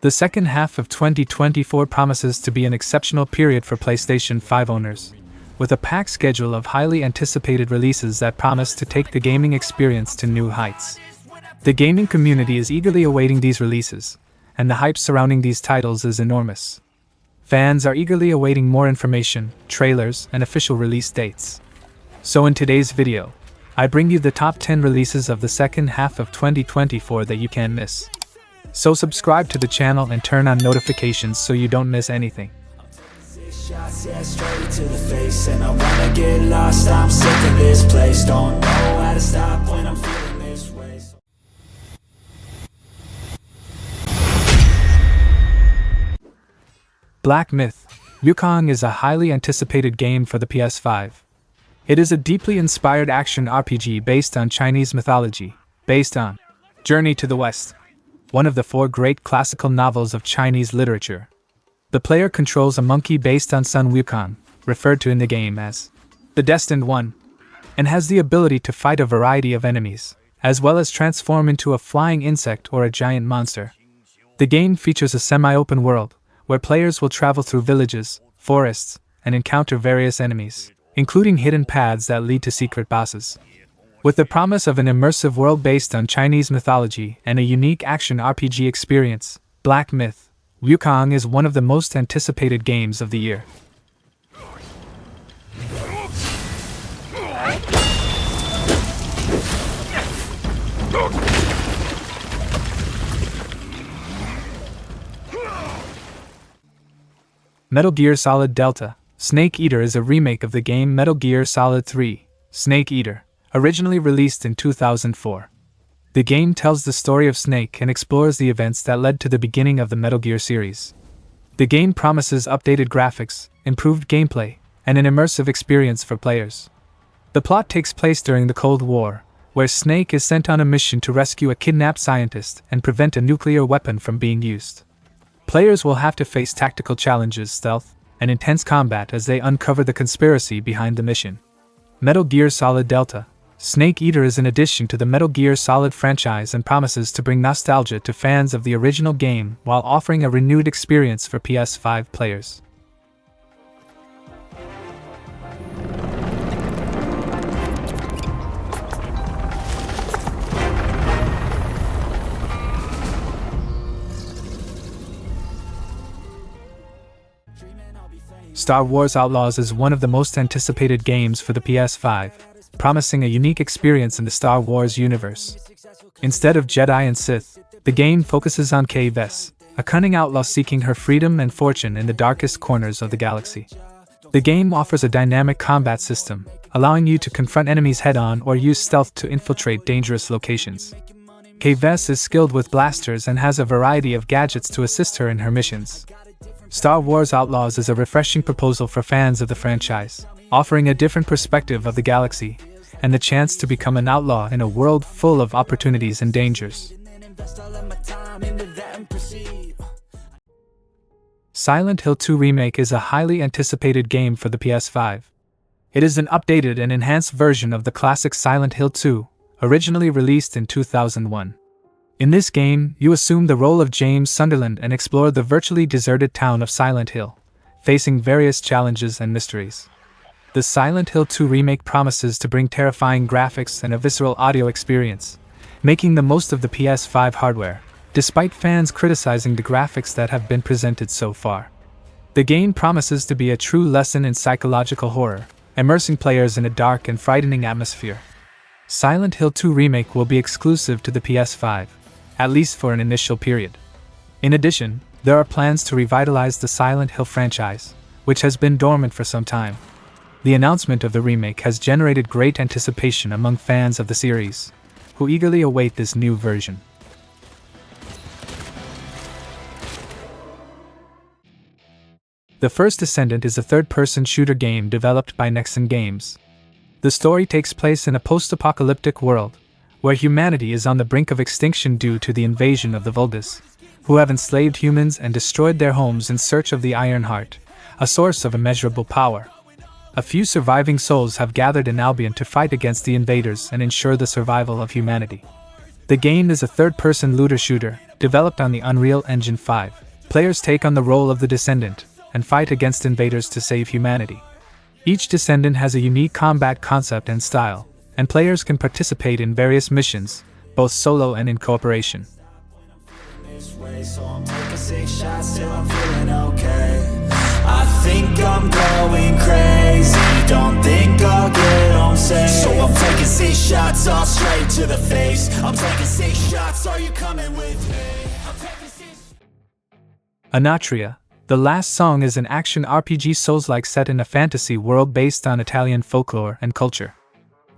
The second half of 2024 promises to be an exceptional period for PlayStation 5 owners, with a packed schedule of highly anticipated releases that promise to take the gaming experience to new heights. The gaming community is eagerly awaiting these releases, and the hype surrounding these titles is enormous. Fans are eagerly awaiting more information, trailers, and official release dates. So in today's video, I bring you the top 10 releases of the second half of 2024 that you can't miss. So subscribe to the channel and turn on notifications so you don't miss anything. Shots, yeah, straight to the face, and I wanna get lost. I'm sick of this place. Don't know how to stop when I'm feeling this way. Black Myth: Wukong is a highly anticipated game for the PS5. It is a deeply inspired action RPG based on Chinese mythology, based on Journey to the West, one of the 4 great classical novels of Chinese literature. The player controls a monkey based on Sun Wukong, referred to in the game as the Destined One, and has the ability to fight a variety of enemies, as well as transform into a flying insect or a giant monster. The game features a semi-open world, where players will travel through villages, forests, and encounter various enemies, including hidden paths that lead to secret bosses. With the promise of an immersive world based on Chinese mythology and a unique action RPG experience, Black Myth: Wukong is one of the most anticipated games of the year. Metal Gear Solid Delta: Snake Eater is a remake of the game Metal Gear Solid 3: Snake Eater, originally released in 2004. The game tells the story of Snake and explores the events that led to the beginning of the Metal Gear series. The game promises updated graphics, improved gameplay, and an immersive experience for players. The plot takes place during the Cold War, where Snake is sent on a mission to rescue a kidnapped scientist and prevent a nuclear weapon from being used. Players will have to face tactical challenges, stealth, and intense combat as they uncover the conspiracy behind the mission. Metal Gear Solid Delta: Snake Eater is an addition to the Metal Gear Solid franchise and promises to bring nostalgia to fans of the original game while offering a renewed experience for PS5 players. Star Wars Outlaws is one of the most anticipated games for the PS5, promising a unique experience in the Star Wars universe. Instead of Jedi and Sith, the game focuses on Kay Vess, a cunning outlaw seeking her freedom and fortune in the darkest corners of the galaxy. The game offers a dynamic combat system, allowing you to confront enemies head-on or use stealth to infiltrate dangerous locations. Kay Vess is skilled with blasters and has a variety of gadgets to assist her in her missions. Star Wars Outlaws is a refreshing proposal for fans of the franchise, offering a different perspective of the galaxy, and the chance to become an outlaw in a world full of opportunities and dangers. Silent Hill 2 Remake is a highly anticipated game for the PS5. It is an updated and enhanced version of the classic Silent Hill 2, originally released in 2001. In this game, you assume the role of James Sunderland and explore the virtually deserted town of Silent Hill, facing various challenges and mysteries. The Silent Hill 2 remake promises to bring terrifying graphics and a visceral audio experience, making the most of the PS5 hardware, despite fans criticizing the graphics that have been presented so far. The game promises to be a true lesson in psychological horror, immersing players in a dark and frightening atmosphere. Silent Hill 2 Remake will be exclusive to the PS5, at least for an initial period. In addition, there are plans to revitalize the Silent Hill franchise, which has been dormant for some time. The announcement of the remake has generated great anticipation among fans of the series, who eagerly await this new version. The First Descendant is a third-person shooter game developed by Nexon Games. The story takes place in a post-apocalyptic world, where humanity is on the brink of extinction due to the invasion of the Vulgus, who have enslaved humans and destroyed their homes in search of the Iron Heart, a source of immeasurable power. A few surviving souls have gathered in Albion to fight against the invaders and ensure the survival of humanity. The game is a third-person looter shooter, developed on the Unreal Engine 5. Players take on the role of the Descendant and fight against invaders to save humanity. Each Descendant has a unique combat concept and style, and players can participate in various missions, both solo and in cooperation. I think I'm going crazy, don't think I'll get home safe. So I'm taking 6 shots all straight to the face. I'm taking 6 shots, are you coming with me? Enotria, the last song, is an action RPG Souls-like set in a fantasy world based on Italian folklore and culture.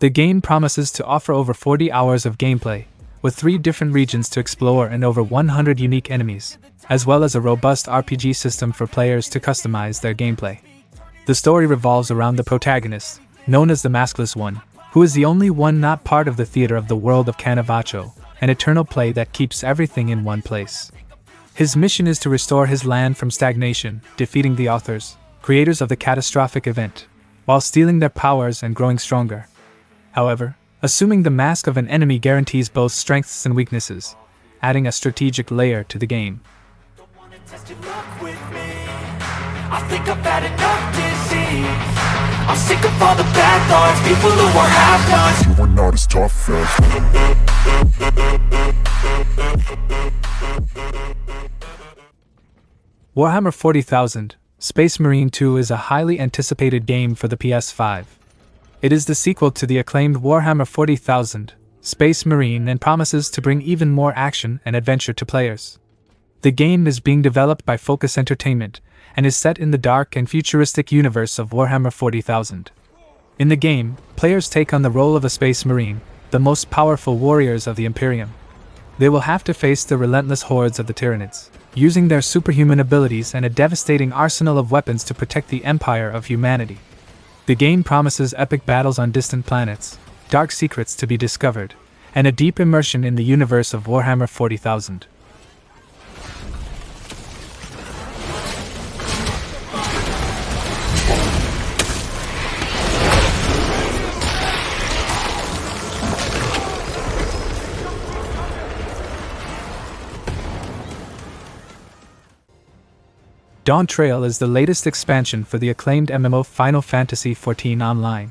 The game promises to offer over 40 hours of gameplay, with 3 different regions to explore and over 100 unique enemies, as well as a robust RPG system for players to customize their gameplay. The story revolves around the protagonist, known as the Maskless One, who is the only one not part of the theater of the world of Canavaccio, an eternal play that keeps everything in one place. His mission is to restore his land from stagnation, defeating the authors, creators of the catastrophic event, while stealing their powers and growing stronger. However, assuming the mask of an enemy guarantees both strengths and weaknesses, adding a strategic layer to the game. I think I've had enough disease. I'm sick of all the bad thoughts, people who are half-nots. You are not as tough as Warhammer 40,000, Space Marine 2 is a highly anticipated game for the PS5. It is the sequel to the acclaimed Warhammer 40,000, Space Marine, and promises to bring even more action and adventure to players. The game is being developed by Focus Entertainment, and is set in the dark and futuristic universe of Warhammer 40,000. In the game, players take on the role of a Space Marine, the most powerful warriors of the Imperium. They will have to face the relentless hordes of the Tyranids, using their superhuman abilities and a devastating arsenal of weapons to protect the Empire of humanity. The game promises epic battles on distant planets, dark secrets to be discovered, and a deep immersion in the universe of Warhammer 40,000. Dawntrail is the latest expansion for the acclaimed MMO Final Fantasy XIV Online.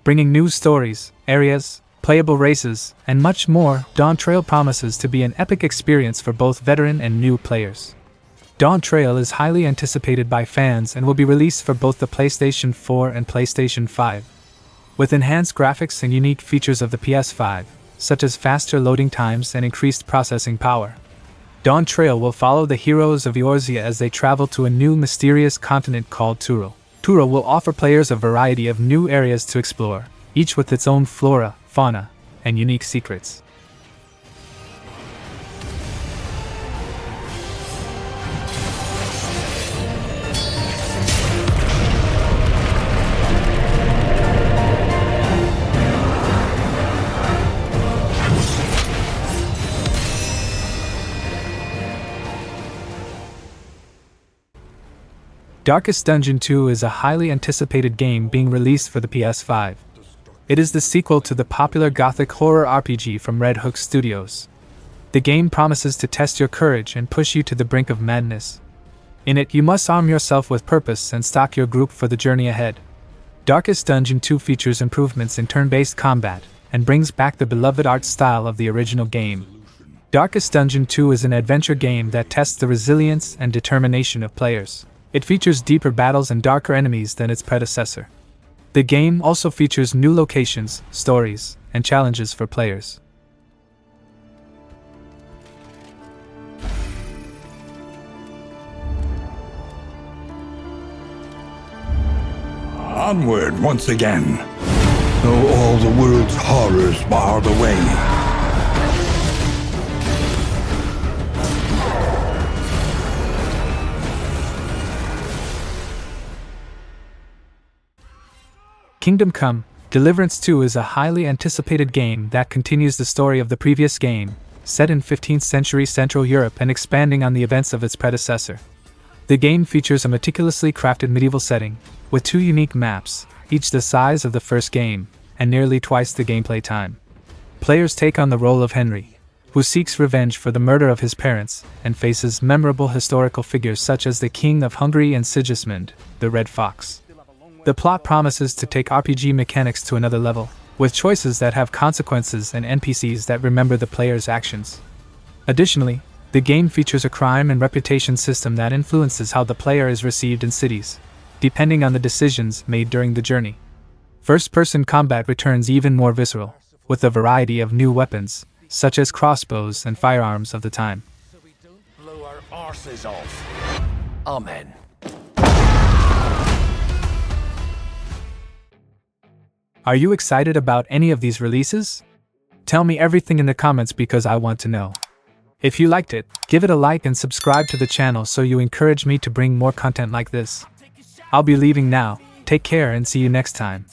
Bringing new stories, areas, playable races, and much more, Dawntrail promises to be an epic experience for both veteran and new players. Dawntrail is highly anticipated by fans and will be released for both the PlayStation 4 and PlayStation 5. With enhanced graphics and unique features of the PS5, such as faster loading times and increased processing power, Dawntrail will follow the heroes of Eorzea as they travel to a new mysterious continent called Turul. Turul will offer players a variety of new areas to explore, each with its own flora, fauna, and unique secrets. Darkest Dungeon 2 is a highly anticipated game being released for the PS5. It is the sequel to the popular gothic horror RPG from Red Hook Studios. The game promises to test your courage and push you to the brink of madness. In it, you must arm yourself with purpose and stock your group for the journey ahead. Darkest Dungeon 2 features improvements in turn-based combat and brings back the beloved art style of the original game. Darkest Dungeon 2 is an adventure game that tests the resilience and determination of players. It features deeper battles and darker enemies than its predecessor. The game also features new locations, stories, and challenges for players. Onward once again, though all the world's horrors bar the way. Kingdom Come: Deliverance 2 is a highly anticipated game that continues the story of the previous game, set in 15th century Central Europe and expanding on the events of its predecessor. The game features a meticulously crafted medieval setting, with 2 unique maps, each the size of the first game, and nearly twice the gameplay time. Players take on the role of Henry, who seeks revenge for the murder of his parents, and faces memorable historical figures such as the King of Hungary and Sigismund, the Red Fox. The plot promises to take RPG mechanics to another level, with choices that have consequences and NPCs that remember the player's actions. Additionally, the game features a crime and reputation system that influences how the player is received in cities, depending on the decisions made during the journey. First-person combat returns even more visceral, with a variety of new weapons, such as crossbows and firearms of the time. So we don't blow our arses off. Amen. Are you excited about any of these releases? Tell me everything in the comments because I want to know. If you liked it, give it a like and subscribe to the channel so you encourage me to bring more content like this. I'll be leaving now. Take care and see you next time.